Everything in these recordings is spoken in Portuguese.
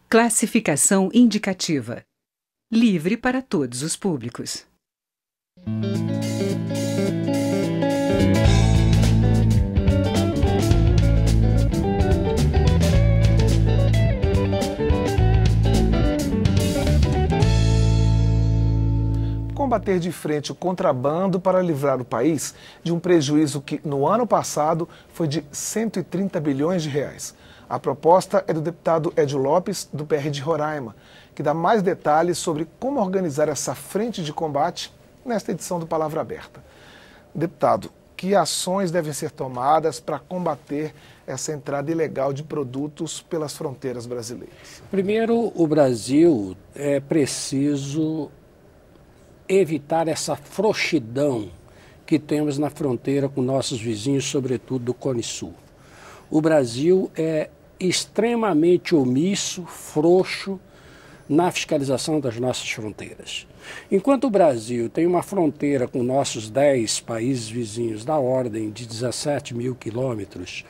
Classificação indicativa. Livre para todos os públicos. Combater de frente o contrabando para livrar o país de um prejuízo que, no ano passado, foi de 130 bilhões de reais. A proposta é do deputado Edio Lopes, do PR de Roraima, que dá mais detalhes sobre como organizar essa frente de combate nesta edição do Palavra Aberta. Deputado, que ações devem ser tomadas para combater essa entrada ilegal de produtos pelas fronteiras brasileiras? Primeiro, o Brasil é preciso evitar essa frouxidão que temos na fronteira com nossos vizinhos, sobretudo do Cone Sul. O Brasil é extremamente omisso, frouxo na fiscalização das nossas fronteiras. Enquanto o Brasil tem uma fronteira com nossos 10 países vizinhos da ordem de 17 mil quilômetros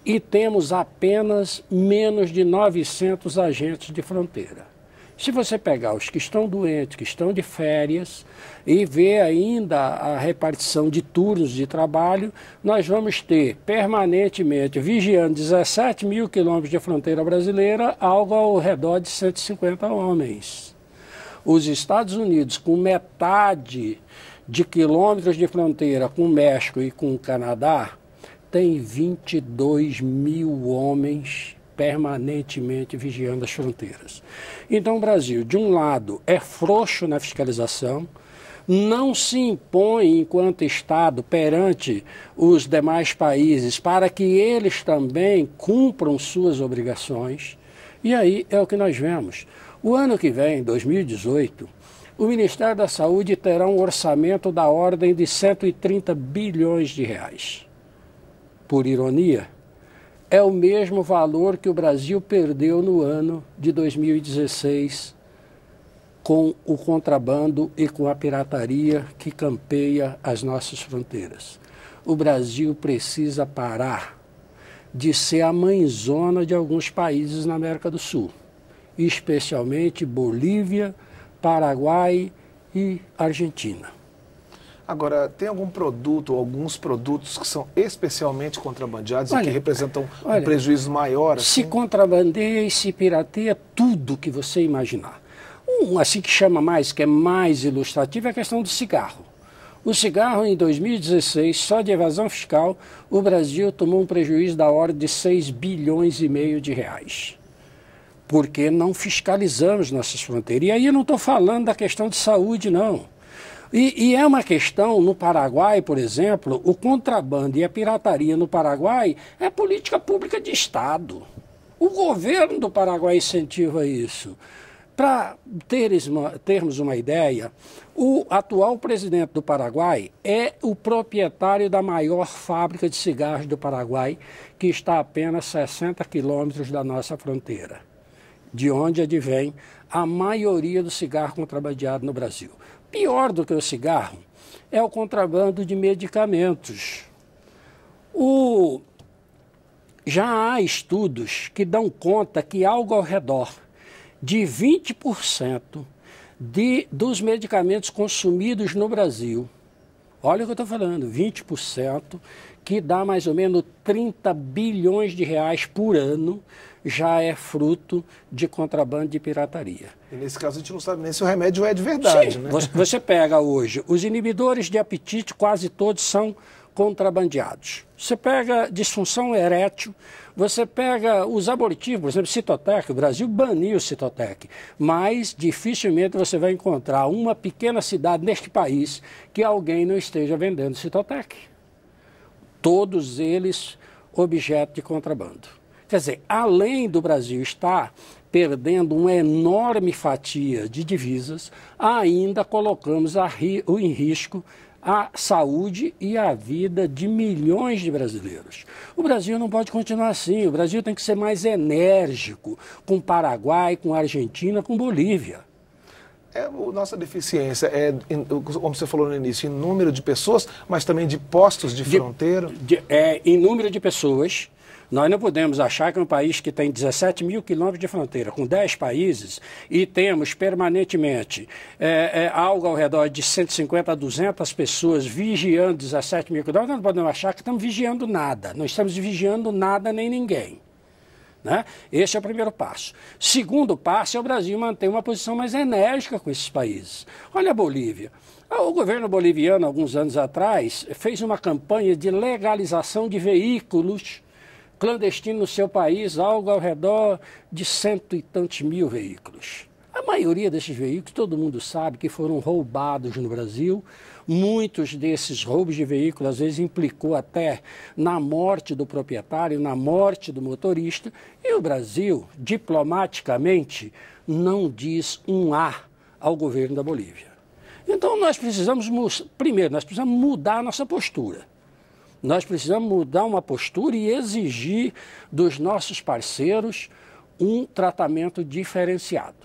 e temos apenas menos de 900 agentes de fronteira. Se você pegar os que estão doentes, que estão de férias, e ver ainda a repartição de turnos de trabalho, nós vamos ter permanentemente, vigiando 17 mil quilômetros de fronteira brasileira, algo ao redor de 150 homens. Os Estados Unidos, com metade de quilômetros de fronteira com o México e com o Canadá, tem 22 mil homens permanentemente vigiando as fronteiras. Então o Brasil, de um lado, é frouxo na fiscalização, não se impõe enquanto Estado perante os demais países para que eles também cumpram suas obrigações, e aí é o que nós vemos. O ano que vem, 2018, o Ministério da Saúde terá um orçamento da ordem de 130 bilhões de reais. Por ironia, é o mesmo valor que o Brasil perdeu no ano de 2016 com o contrabando e com a pirataria que campeia as nossas fronteiras. O Brasil precisa parar de ser a mãezona de alguns países na América do Sul, especialmente Bolívia, Paraguai e Argentina. Agora, tem algum produto ou alguns produtos que são especialmente contrabandeados e que representam um prejuízo maior? Assim? Se contrabandeia e se pirateia tudo que você imaginar. Assim que chama mais, que é mais ilustrativo, é a questão do cigarro. O cigarro, em 2016, só de evasão fiscal, o Brasil tomou um prejuízo da ordem de 6 bilhões e meio de reais. Porque não fiscalizamos nossas fronteiras. E aí eu não estou falando da questão de saúde, não. E é uma questão, no Paraguai, por exemplo, o contrabando e a pirataria no Paraguai é política pública de Estado. O governo do Paraguai incentiva isso. Para termos uma ideia, o atual presidente do Paraguai é o proprietário da maior fábrica de cigarros do Paraguai, que está a apenas 60 quilômetros da nossa fronteira, de onde advém a maioria do cigarro contrabandeado no Brasil. Pior do que o cigarro é o contrabando de medicamentos. Já há estudos que dão conta que algo ao redor de 20% dos medicamentos consumidos no Brasil, olha o que eu estou falando, 20%, que dá mais ou menos 30 bilhões de reais por ano, já é fruto de contrabando de pirataria. E nesse caso a gente não sabe nem se o remédio é de verdade, né? Você pega hoje, os inibidores de apetite, quase todos são contrabandeados. Você pega disfunção erétil, você pega os abortivos, por exemplo, Citotec, o Brasil baniu o Citotec, mas dificilmente você vai encontrar uma pequena cidade neste país que alguém não esteja vendendo Citotec. Todos eles objeto de contrabando. Quer dizer, além do Brasil estar perdendo uma enorme fatia de divisas, ainda colocamos em risco a saúde e a vida de milhões de brasileiros. O Brasil não pode continuar assim, o Brasil tem que ser mais enérgico com o Paraguai, com a Argentina, com Bolívia. Nossa deficiência é, como você falou no início, em número de pessoas, mas também de postos de fronteira? Em número de pessoas, Nós não podemos achar que um país que tem 17 mil quilômetros de fronteira, com 10 países, e temos permanentemente algo ao redor de 150 a 200 pessoas vigiando 17 mil quilômetros, nós não podemos achar que estamos vigiando nada. Não estamos vigiando nada nem ninguém. Né? Esse é o primeiro passo. Segundo passo é o Brasil manter uma posição mais enérgica com esses países. Olha a Bolívia. O governo boliviano, alguns anos atrás, fez uma campanha de legalização de veículos clandestinos no seu país, algo ao redor de 100 e tantos mil veículos. A maioria desses veículos, todo mundo sabe que foram roubados no Brasil. Muitos desses roubos de veículos, às vezes, implicou até na morte do proprietário, na morte do motorista. E o Brasil, diplomaticamente, não diz um A ao governo da Bolívia. Então, nós precisamos, primeiro, nós precisamos mudar a nossa postura. Nós precisamos mudar uma postura e exigir dos nossos parceiros um tratamento diferenciado.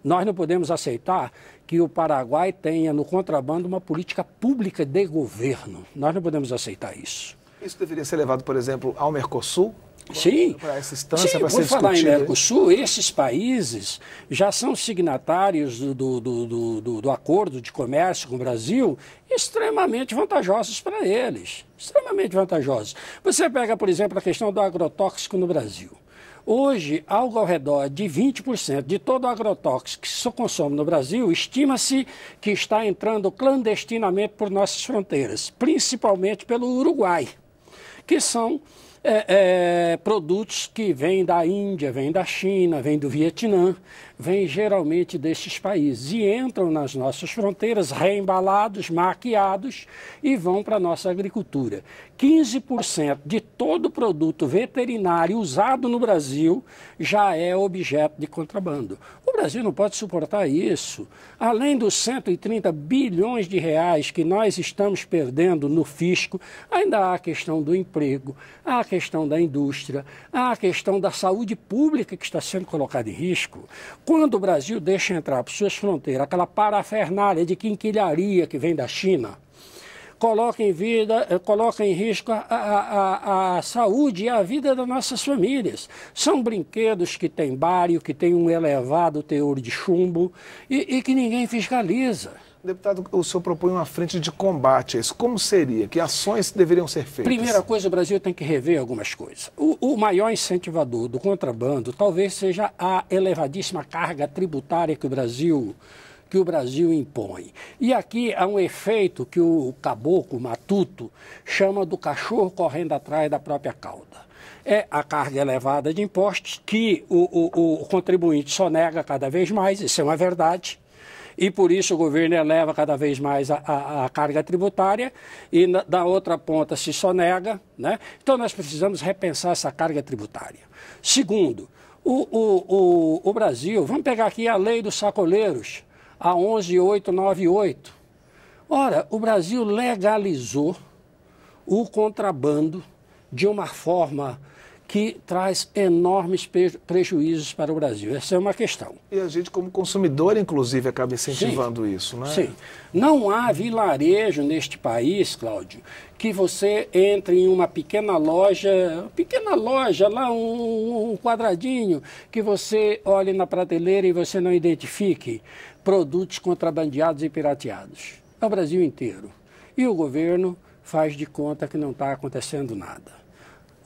Nós não podemos aceitar que o Paraguai tenha no contrabando uma política pública de governo. Nós não podemos aceitar isso. Isso deveria ser levado, por exemplo, ao Mercosul? Sim, para essa instância, para ser por falar em discutida. Mercosul, esses países já são signatários do acordo de comércio com o Brasil extremamente vantajosos para eles, extremamente vantajosos. Você pega, por exemplo, a questão do agrotóxico no Brasil. Hoje, algo ao redor de 20% de todo o agrotóxico que se consome no Brasil, estima-se que está entrando clandestinamente por nossas fronteiras, principalmente pelo Uruguai, que são produtos que vêm da Índia, vêm da China, vêm do Vietnã, vêm geralmente destes países e entram nas nossas fronteiras reembalados, maquiados e vão para a nossa agricultura. 15% de todo produto veterinário usado no Brasil já é objeto de contrabando. O Brasil não pode suportar isso. Além dos 130 bilhões de reais que nós estamos perdendo no fisco, ainda há a questão do emprego, há a questão da indústria, há a questão da saúde pública que está sendo colocada em risco. Quando o Brasil deixa entrar por suas fronteiras aquela parafernália de quinquilharia que vem da China, coloca em risco a saúde e a vida das nossas famílias. São brinquedos que têm bário, que têm um elevado teor de chumbo e que ninguém fiscaliza. Deputado, o senhor propõe uma frente de combate a isso. Como seria? Que ações deveriam ser feitas? Primeira coisa, o Brasil tem que rever algumas coisas. O maior incentivador do contrabando talvez seja a elevadíssima carga tributária que o Brasil impõe. E aqui há um efeito que o caboclo matuto chama do cachorro correndo atrás da própria cauda. É a carga elevada de impostos que o contribuinte sonega cada vez mais, isso é uma verdade. E por isso o governo eleva cada vez mais a carga tributária e da outra ponta se sonega, né? Então nós precisamos repensar essa carga tributária. Segundo, o Brasil, vamos pegar aqui a lei dos sacoleiros, a 11.898. Ora, o Brasil legalizou o contrabando de uma forma que traz enormes prejuízos para o Brasil. Essa é uma questão. E a gente, como consumidor, inclusive, acaba incentivando isso, né? Sim. Não há vilarejo neste país, Cláudio, que você entre em uma pequena loja, lá um quadradinho, que você olhe na prateleira e você não identifique produtos contrabandeados e pirateados. É o Brasil inteiro. E o governo faz de conta que não está acontecendo nada.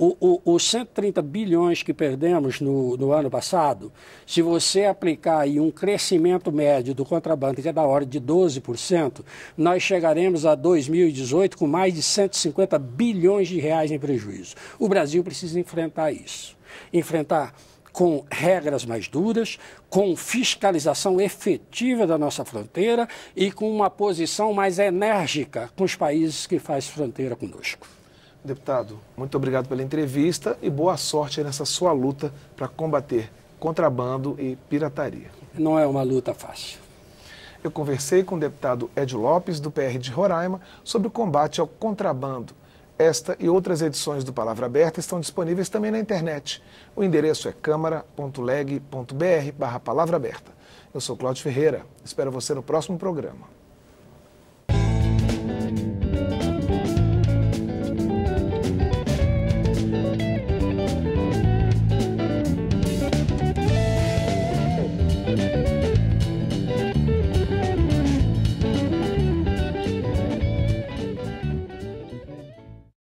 Os 130 bilhões que perdemos no ano passado, se você aplicar aí um crescimento médio do contrabando, que é da ordem de 12%, nós chegaremos a 2018 com mais de 150 bilhões de reais em prejuízo. O Brasil precisa enfrentar isso. Enfrentar com regras mais duras, com fiscalização efetiva da nossa fronteira e com uma posição mais enérgica com os países que fazem fronteira conosco. Deputado, muito obrigado pela entrevista e boa sorte nessa sua luta para combater contrabando e pirataria. Não é uma luta fácil. Eu conversei com o deputado Edio Lopes, do PR de Roraima, sobre o combate ao contrabando. Esta e outras edições do Palavra Aberta estão disponíveis também na internet. O endereço é câmara.leg.br/Palavra Aberta. Eu sou Cláudio Ferreira. Espero você no próximo programa. Música